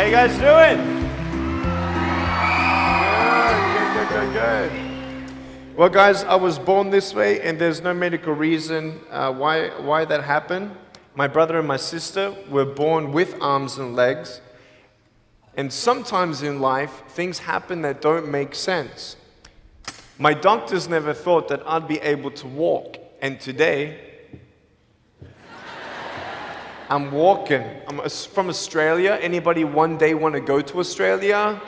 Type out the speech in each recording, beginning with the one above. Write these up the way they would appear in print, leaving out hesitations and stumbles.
you guys doing? Good. Well, guys, I was born this way, and there's no medical reason why that happened. My brother and my sister were born with arms and legs, and sometimes in life, things happen that don't make sense. My doctors never thought that I'd be able to walk, and today, I'm walking. I'm from Australia. Anybody one day want to go to Australia?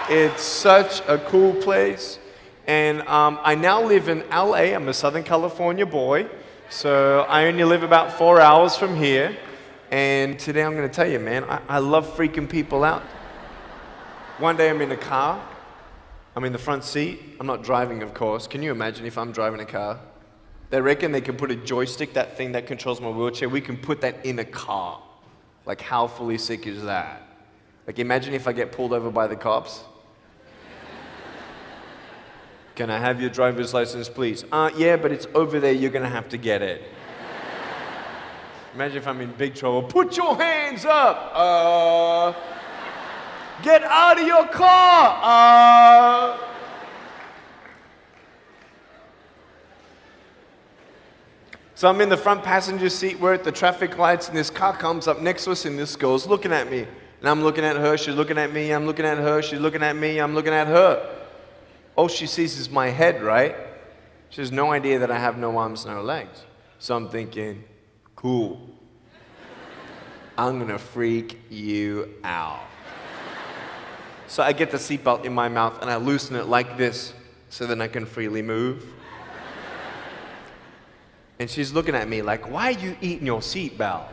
It's such a cool place. And I now live in LA. I'm a Southern California boy. So I only live about 4 hours from here. And today I'm going to tell you, man, I love freaking people out. One day I'm in a car. I'm in the front seat. I'm not driving, of course. Can you imagine if I'm driving a car? They reckon they can put a joystick, that thing that controls my wheelchair, we can put that in a car. Like, how fully sick is that? Like, imagine if I get pulled over by the cops. Can I have your driver's license, please? Yeah, but it's over there, you're gonna have to get it. Imagine if I'm in big trouble. Put your hands up! Get out of your car! So I'm in the front passenger seat, we're at the traffic lights, and this car comes up next to us, and this girl's looking at me. And I'm looking at her, she's looking at me, I'm looking at her, she's looking at me, I'm looking at her. All she sees is my head, right? She has no idea that I have no arms, no legs. So I'm thinking, cool. I'm gonna freak you out. So I get the seatbelt in my mouth, and I loosen it like this, so then I can freely move. And she's looking at me like, why are you eating your seatbelt?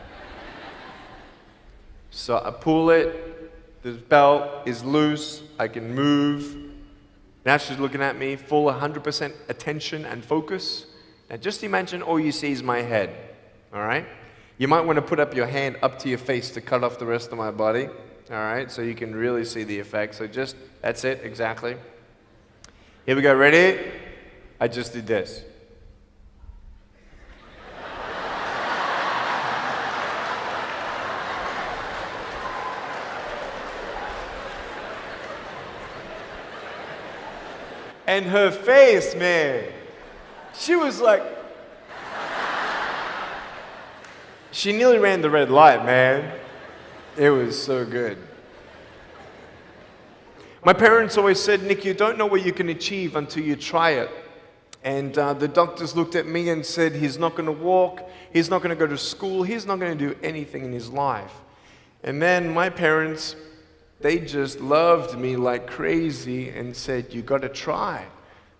So I pull it, the belt is loose, I can move. Now she's looking at me, full 100% attention and focus. Now just imagine all you see is my head, all right? You might want to put up your hand up to your face to cut off the rest of my body, all right? So you can really see the effect. So just, that's it, exactly. Here we go, ready? I just did this. And her face, man, she was like, she nearly ran the red light, man. It was so good. My parents always said, Nick, you don't know what you can achieve until you try it. And the doctors looked at me and said, he's not going to walk, he's not going to go to school, he's not going to do anything in his life. And then my parents, they just loved me like crazy and said, you got to try.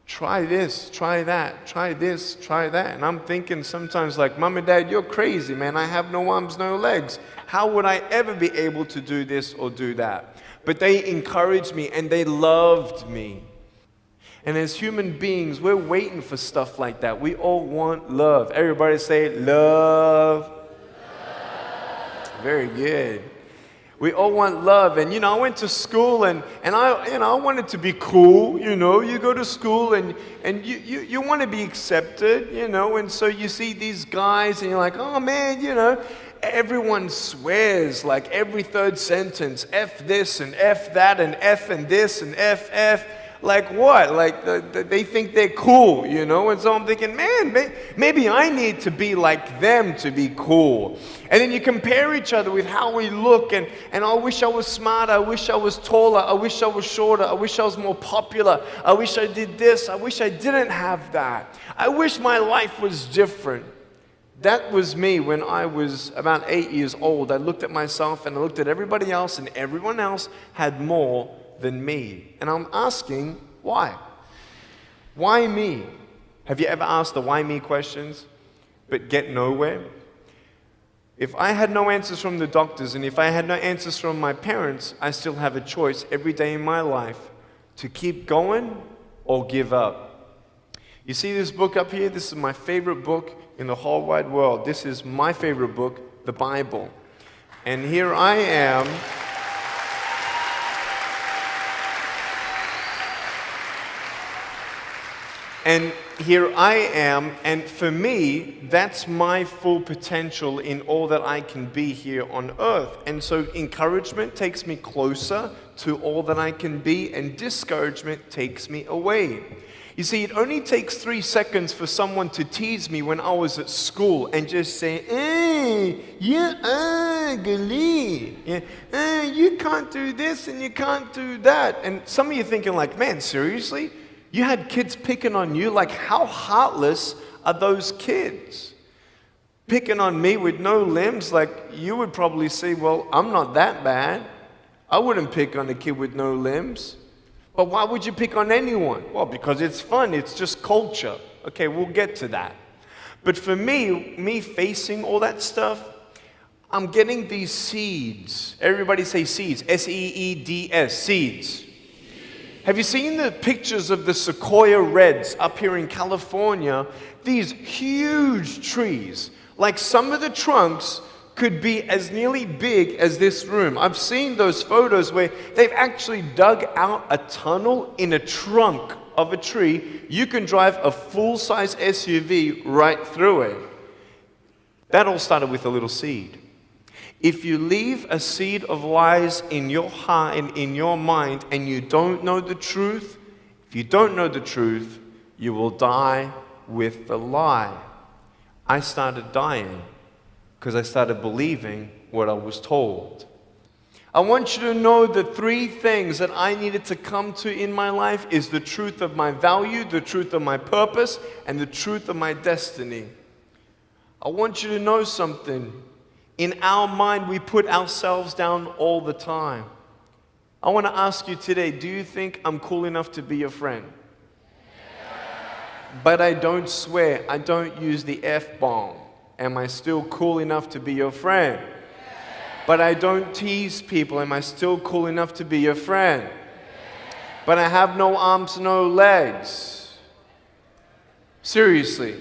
Try this, try that, try this, try that. And I'm thinking sometimes like, Mom and Dad, you're crazy, man. I have no arms, no legs. How would I ever be able to do this or do that? But they encouraged me and they loved me. And as human beings, we're waiting for stuff like that. We all want love. Everybody say, love. Very good. We all want love. And, I went to school and I wanted to be cool, You go to school and you want to be accepted, And so you see these guys and you're like, oh, man, everyone swears like every third sentence, F this and F that and F and this and F. Like what? Like they think they're cool, And so I'm thinking, man, maybe I need to be like them to be cool. And then you compare each other with how we look, and I wish I was smarter, I wish I was taller, I wish I was shorter, I wish I was more popular, I wish I did this, I wish I didn't have that. I wish my life was different. That was me when I was about 8 years old. I looked at myself and I looked at everybody else, and everyone else had more than me. And I'm asking, why? Why me? Have you ever asked the why me questions, but get nowhere? If I had no answers from the doctors, and if I had no answers from my parents, I still have a choice every day in my life to keep going or give up. You see this book up here? This is my favorite book in the whole wide world. This is my favorite book, the Bible. And here I am. And here I am, and for me, that's my full potential in all that I can be here on earth. And so encouragement takes me closer to all that I can be, and discouragement takes me away. You see, it only takes 3 seconds for someone to tease me when I was at school and just say, you're ugly. You can't do this and you can't do that. And some of you thinking like, man, seriously? You had kids picking on you? Like, how heartless are those kids? Picking on me with no limbs? Like, you would probably say, well, I'm not that bad. I wouldn't pick on a kid with no limbs. But why would you pick on anyone? Well, because it's fun. It's just culture. Okay, we'll get to that. But for me facing all that stuff, I'm getting these seeds. Everybody say seeds. S-E-E-D-S, seeds. Have you seen the pictures of the sequoia reds up here in California? These huge trees. Like some of the trunks could be as nearly big as this room. I've seen those photos where they've actually dug out a tunnel in a trunk of a tree. You can drive a full-size SUV right through it. That all started with a little seed. If you leave a seed of lies in your heart and in your mind and you don't know the truth, if you don't know the truth, you will die with the lie. I started dying because I started believing what I was told. I want you to know the 3 things that I needed to come to in my life is the truth of my value, the truth of my purpose, and the truth of my destiny. I want you to know something. In our mind, we put ourselves down all the time. I want to ask you today, do you think I'm cool enough to be your friend? But I don't swear, I don't use the F-bomb. Am I still cool enough to be your friend? But I don't tease people. Am I still cool enough to be your friend? But I have no arms, no legs. Seriously.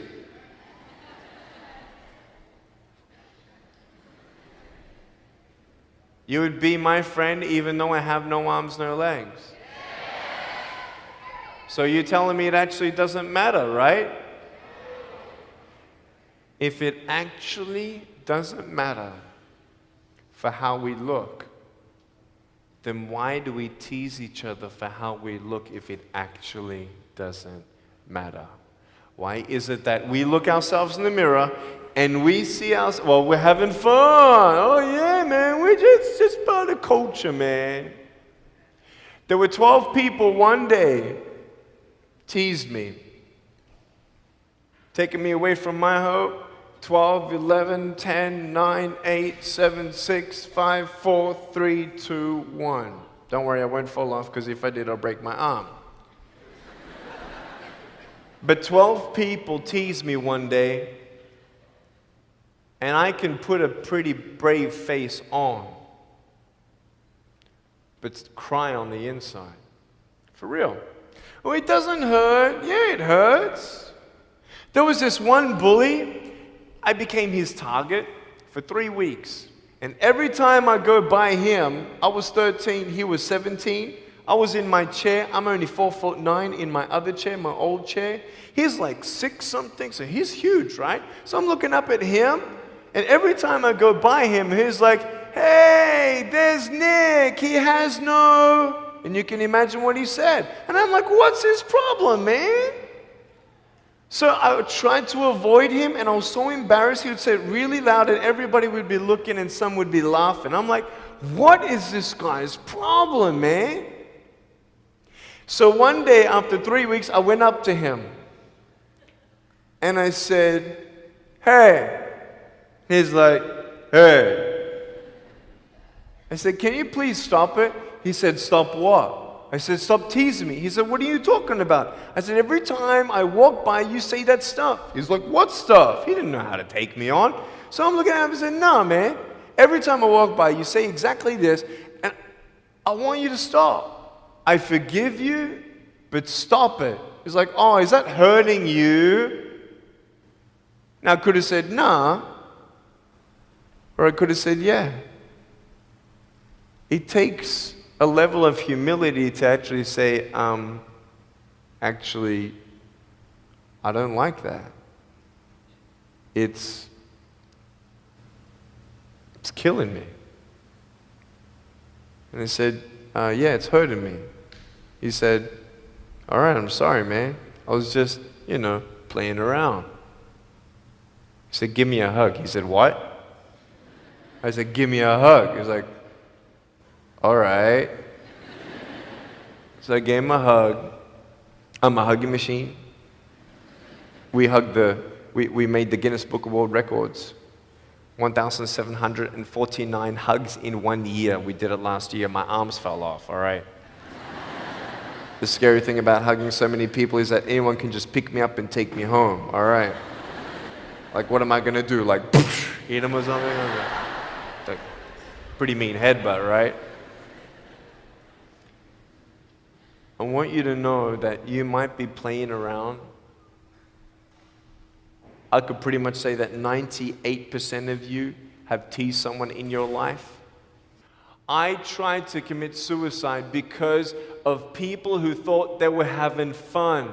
You would be my friend even though I have no arms, no legs. So you're telling me it actually doesn't matter, right? If it actually doesn't matter for how we look, then why do we tease each other for how we look if it actually doesn't matter? Why is it that we look ourselves in the mirror and we see ourselves, well, we're having fun. Oh yeah, man, we're just part of culture, man. There were 12 people one day teased me, taking me away from my hope. 12, 11, 10, 9, 8, 7, 6, 5, 4, 3, 2, 1. Don't worry, I won't fall off because if I did, I'll break my arm. But 12 people teased me one day, and I can put a pretty brave face on, but cry on the inside. For real. Oh, it doesn't hurt. Yeah, it hurts. There was this one bully. I became his target for 3 weeks. And every time I go by him, I was 13, he was 17. I was in my chair. I'm only 4'9" in my other chair, my old chair. He's like 6 something, so he's huge, right? So I'm looking up at him, and every time I go by him, he's like, hey, there's Nick. He has no... And you can imagine what he said. And I'm like, what's his problem, man? So I tried to avoid him, and I was so embarrassed. He would say it really loud, and everybody would be looking, and some would be laughing. I'm like, what is this guy's problem, man? So one day, after 3 weeks, I went up to him, and I said, hey. He's like, hey. I said, can you please stop it? He said, stop what? I said, stop teasing me. He said, what are you talking about? I said, every time I walk by, you say that stuff. He's like, what stuff? He didn't know how to take me on. So I'm looking at him and said, no, man. Every time I walk by, you say exactly this, and I want you to stop. I forgive you, but stop it. He's like, oh, is that hurting you? Now, I could have said, nah. Or I could have said, yeah. It takes a level of humility to actually say, actually, I don't like that. It's killing me. And I said, yeah, it's hurting me. He said, all right, I'm sorry, man. I was just, playing around. He said, give me a hug. He said, what? I said, give me a hug. He was like, all right. So I gave him a hug. I'm a hugging machine. We made the Guinness Book of World Records. 1,749 hugs in 1 year. We did it last year. My arms fell off, all right? The scary thing about hugging so many people is that anyone can just pick me up and take me home, all right? Like, what am I gonna do? Like, hit him or something? Like, pretty mean headbutt, right? I want you to know that you might be playing around. I could pretty much say that 98% of you have teased someone in your life. I tried to commit suicide because of people who thought they were having fun,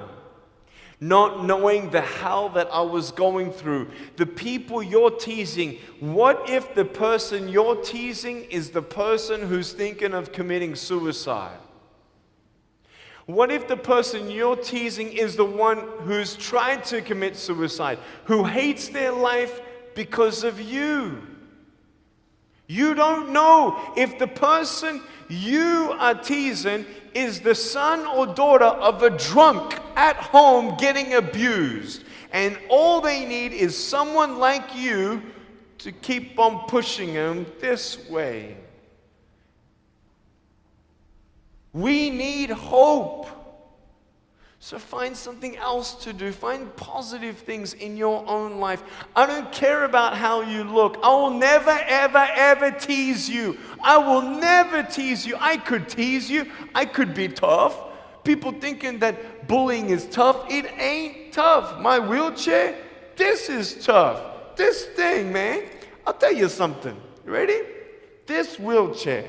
not knowing the hell that I was going through. The people you're teasing, what if the person you're teasing is the person who's thinking of committing suicide? What if the person you're teasing is the one who's tried to commit suicide, who hates their life because of you? You don't know if the person you are teasing is the son or daughter of a drunk at home getting abused. And all they need is someone like you to keep on pushing them this way. We need hope. So find something else to do. Find positive things in your own life. I don't care about how you look. I will never, ever, ever tease you. I will never tease you. I could tease you. I could be tough. People thinking that bullying is tough. It ain't tough. My wheelchair, this is tough. This thing, man. I'll tell you something. You ready? This wheelchair.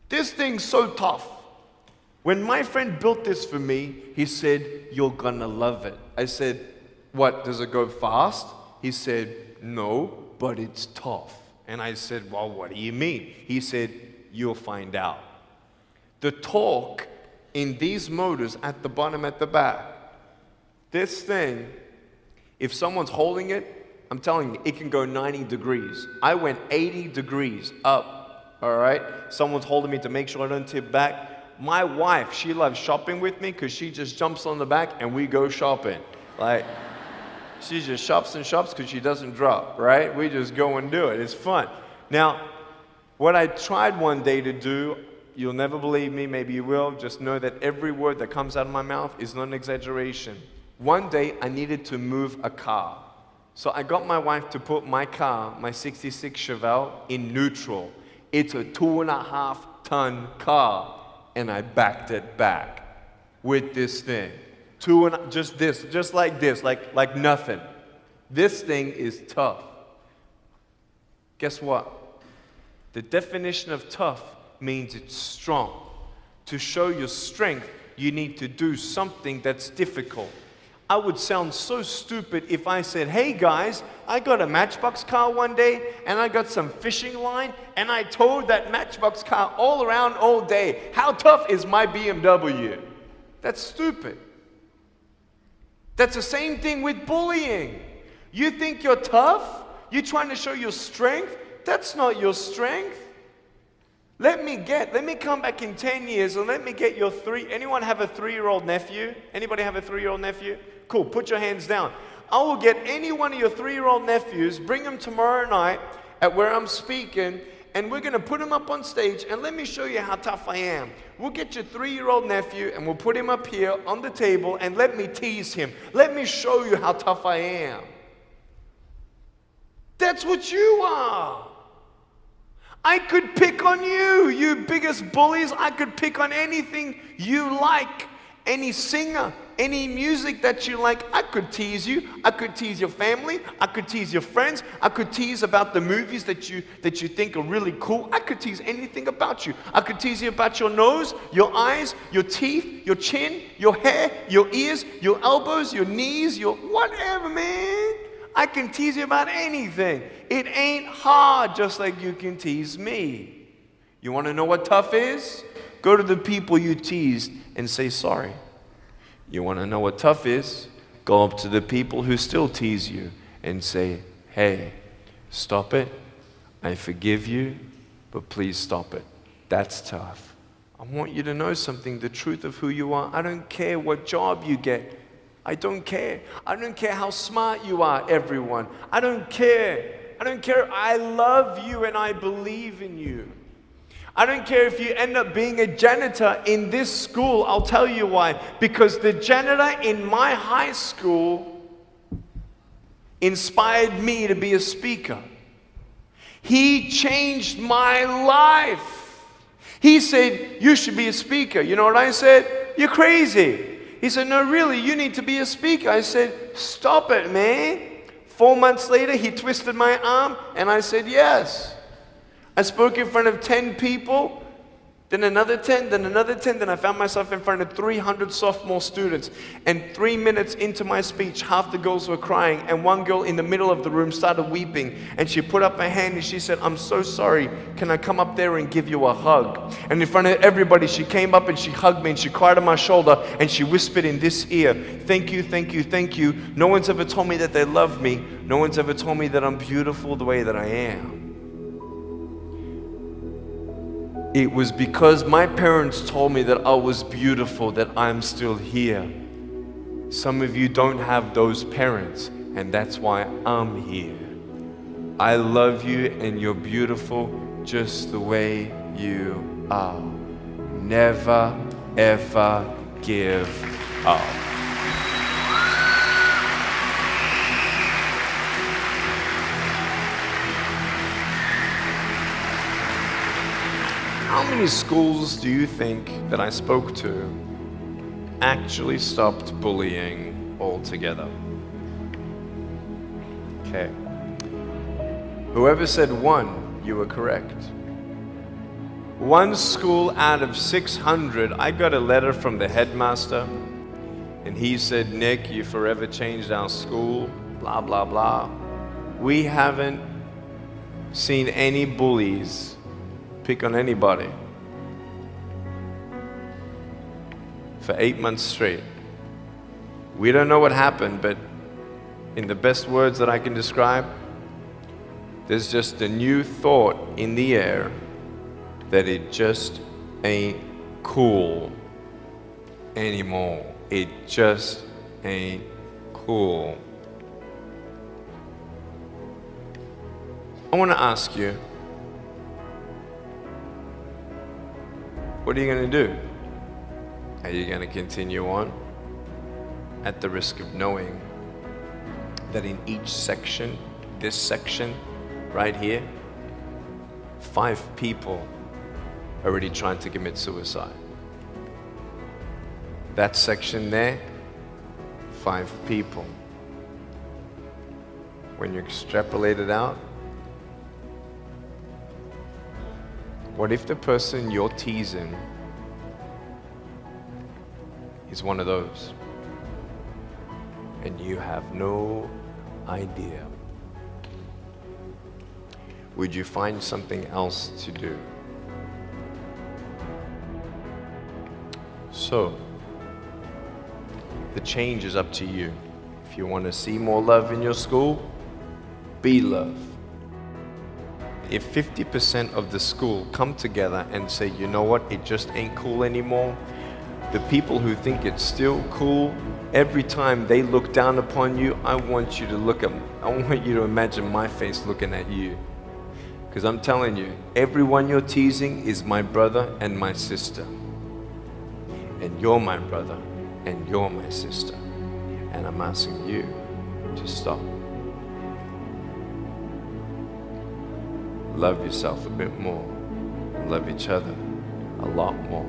This thing's so tough. When my friend built this for me, he said, you're gonna love it. I said, what, does it go fast? He said, no, but it's tough. And I said, well, what do you mean? He said, you'll find out. The torque in these motors at the bottom, at the back, this thing, if someone's holding it, I'm telling you, it can go 90 degrees. I went 80 degrees up. All right? Someone's holding me to make sure I don't tip back. My wife, she loves shopping with me because she just jumps on the back and we go shopping. Like, she just shops and shops because she doesn't drop, right? We just go and do it. It's fun. Now, what I tried one day to do, you'll never believe me, maybe you will, just know that every word that comes out of my mouth is not an exaggeration. One day, I needed to move a car. So I got my wife to put my car, my 66 Chevelle, in neutral. It's a 2.5-ton car, and I backed it back with this thing. Just like this, like nothing. This thing is tough. Guess what? The definition of tough means it's strong. To show your strength, you need to do something that's difficult. I would sound so stupid if I said, hey guys, I got a Matchbox car one day and I got some fishing line and I towed that Matchbox car all around all day. How tough is my BMW? That's stupid. That's the same thing with bullying. You think you're tough? You're trying to show your strength? That's not your strength. Let me come back in 10 years and let me get your anyone have a 3-year-old nephew? Anybody have a 3-year-old nephew? Cool, put your hands down. I will get any one of your 3-year-old nephews, bring them tomorrow night at where I'm speaking, and we're going to put him up on stage, and let me show you how tough I am. We'll get your 3-year-old nephew, and we'll put him up here on the table, and let me tease him. Let me show you how tough I am. That's what you are. I could pick on you, you biggest bullies. I could pick on anything you like. Any singer, Any music that you like, I could tease you. I could tease your family. I could tease your friends. I could tease about the movies that you think are really cool. I could tease anything about you. I could tease you about your nose, your eyes, your teeth, your chin, your hair, your ears, your elbows, your knees, your whatever, man. I can tease you about anything. It ain't hard, just like you can tease me. You want to know what tough is? Go to the people you teased and say sorry. You want to know what tough is? Go up to the people who still tease you and say, hey, stop it. I forgive you, but please stop it. That's tough. I want you to know something, the truth of who you are. I don't care what job you get. I don't care. I don't care how smart you are, everyone. I don't care. I don't care. I love you and I believe in you. I don't care if you end up being a janitor in this school. I'll tell you why. Because the janitor in my high school inspired me to be a speaker. He changed my life. He said, you should be a speaker. You know what I said? You're crazy. He said, no, really, you need to be a speaker. I said, stop it, man. 4 months later, he twisted my arm, and I said, yes. I spoke in front of 10 people, then another 10, then another 10, then I found myself in front of 300 sophomore students. And 3 minutes into my speech, half the girls were crying, and one girl in the middle of the room started weeping, and she put up her hand and she said, I'm so sorry, can I come up there and give you a hug? And in front of everybody, she came up and she hugged me and she cried on my shoulder and she whispered in this ear, thank you, thank you, thank you. No one's ever told me that they love me. No one's ever told me that I'm beautiful the way that I am. It was because my parents told me that I was beautiful that I'm still here. Some of you don't have those parents, and that's why I'm here. I love you, and you're beautiful just the way you are. Never, ever give up. How many schools do you think that I spoke to actually stopped bullying altogether? Okay. Whoever said 1, you were correct. One school out of 600, I got a letter from the headmaster, and he said, Nick, you forever changed our school, blah, blah, blah. We haven't seen any bullies pick on anybody for 8 months straight. We don't know what happened, but in the best words that I can describe, there's just a new thought in the air that it just ain't cool anymore. It just ain't cool. I want to ask you, what are you going to do? Are you going to continue on at the risk of knowing that in each section, this section right here, 5 people already tried to commit suicide? That section there, 5 people. When you extrapolate it out, what if the person you're teasing is one of those, and you have no idea? Would you find something else to do? So, the change is up to you. If you want to see more love in your school, be love. If 50% of the school come together and say, you know what, it just ain't cool anymore, the people who think it's still cool, every time they look down upon you, I want you to imagine my face looking at you. Because I'm telling you, everyone you're teasing is my brother and my sister. And you're my brother and you're my sister. And I'm asking you to stop. Love yourself a bit more. Love each other a lot more.